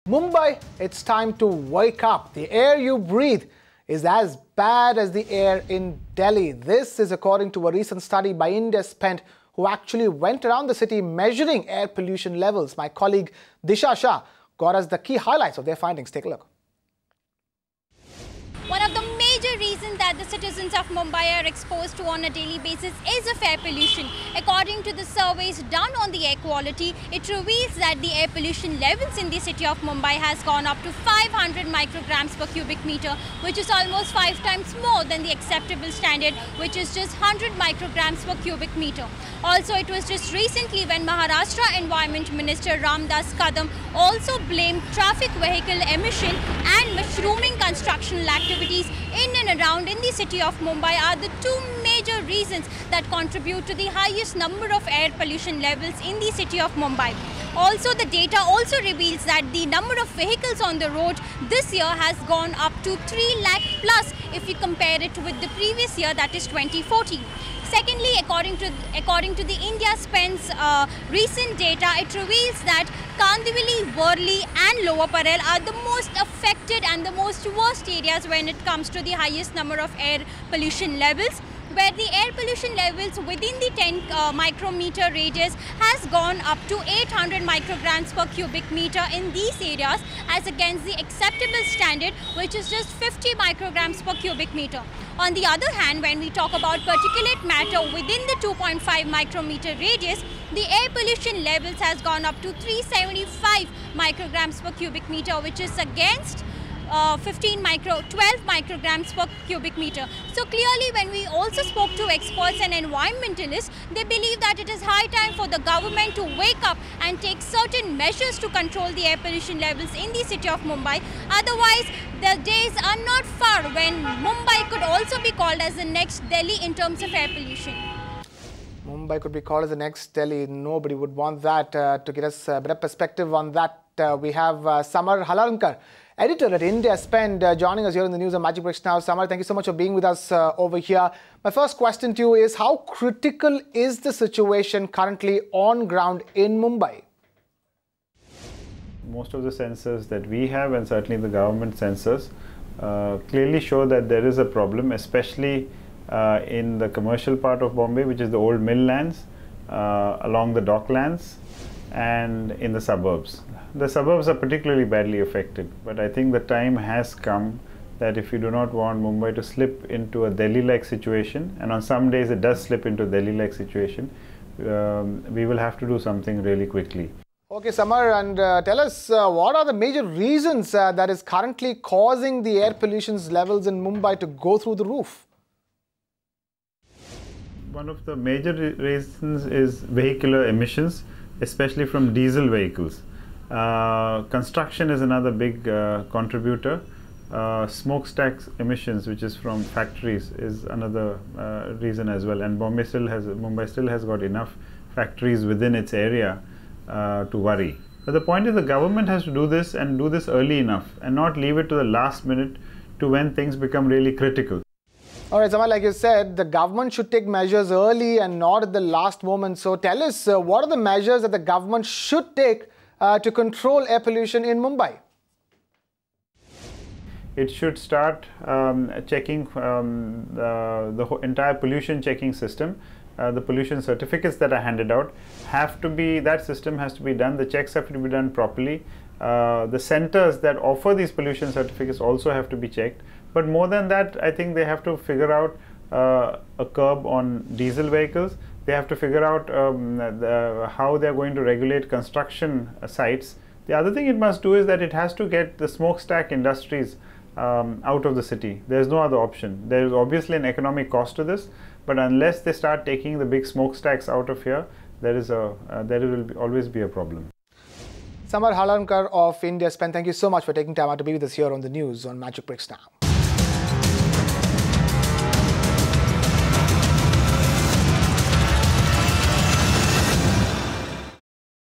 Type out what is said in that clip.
Mumbai, it's time to wake up. The air you breathe is as bad as the air in Delhi. This is according to a recent study by Delhi.This, who actually went around the city measuring air pollution levels. My colleague Disha Shah got us the key highlights of their findings. Take a look. One of the major reasons that the citizens of Mumbai are exposed to on a daily basis is of air pollution. According to the surveys done on the air quality, it reveals that the air pollution levels in the city of Mumbai has gone up to 500 micrograms per cubic meter, which is almost 5 times more than the acceptable standard, which is just 100 micrograms per cubic meter. Also, it was just recently when Maharashtra Environment Minister Ramdas Kadam also blamed traffic vehicle emission and mushrooming constructional activities in and around in the city of Mumbai are the two major reasons that contribute to the highest number of air pollution levels in the city of Mumbai. Also, the data also reveals that the number of vehicles on the road this year has gone up to 3 lakh plus if you compare it with the previous year, that is 2014. Secondly, according to the Delhi.This recent data, it reveals that Kandivali, Worli and Lower Parel are the most affected and the most worst areas when it comes to the highest number of air pollution levels, where the air pollution levels within the 10 micrometer radius has gone up to 800 micrograms per cubic meter in these areas as against the acceptable standard, which is just 50 micrograms per cubic meter. On the other hand, when we talk about particulate matter within the 2.5 micrometer radius, the air pollution levels has gone up to 375 micrograms per cubic meter, which is against 12 micrograms per cubic meter. So clearly, when we also spoke to experts and environmentalists, they believe that it is high time for the government to wake up and take certain measures to control the air pollution levels in the city of Mumbai. Otherwise, the days are not far when Mumbai could also be called as the next Delhi in terms of air pollution. Mumbai could be called as the next Delhi. Nobody would want that. To get us a better perspective on that, we have Samar Halarankar, editor at Delhi.This, joining us here in the news on Magic Bricks Now. Samar, thank you so much for being with us over here. My first question to you is, how critical is the situation currently on ground in Mumbai? Most of the sensors that we have, and certainly the government sensors, clearly show that there is a problem, especially in the commercial part of Bombay, which is the old mill lands, along the docklands, and in the suburbs. The suburbs are particularly badly affected, but I think the time has come that if you do not want Mumbai to slip into a Delhi-like situation, and on some days it does slip into a Delhi-like situation, we will have to do something really quickly. Okay, Samar, and tell us what are the major reasons that is currently causing the air pollution levels in Mumbai to go through the roof? One of the major reasons is vehicular emissions, especially from diesel vehicles. Construction is another big contributor. Smokestack emissions, which is from factories, is another reason as well. And Mumbai still has got enough factories within its area to worry. But the point is, the government has to do this and do this early enough, and not leave it to the last minute to when things become really critical. All right, Samar, like you said, the government should take measures early and not at the last moment. So tell us, what are the measures that the government should take to control air pollution in Mumbai? It should start checking the entire pollution checking system. The pollution certificates that are handed out have to be, that system has to be done, the checks have to be done properly. The centers that offer these pollution certificates also have to be checked. But more than that, I think they have to figure out a curb on diesel vehicles. They have to figure out how they are going to regulate construction sites. The other thing it must do is that it has to get the smokestack industries out of the city. There is no other option. There is obviously an economic cost to this, but unless they start taking the big smokestacks out of here, there will always be a problem. Samar Halarankar of Delhi.This, thank you so much for taking time out to be with us here on the news on Magic Bricks Now.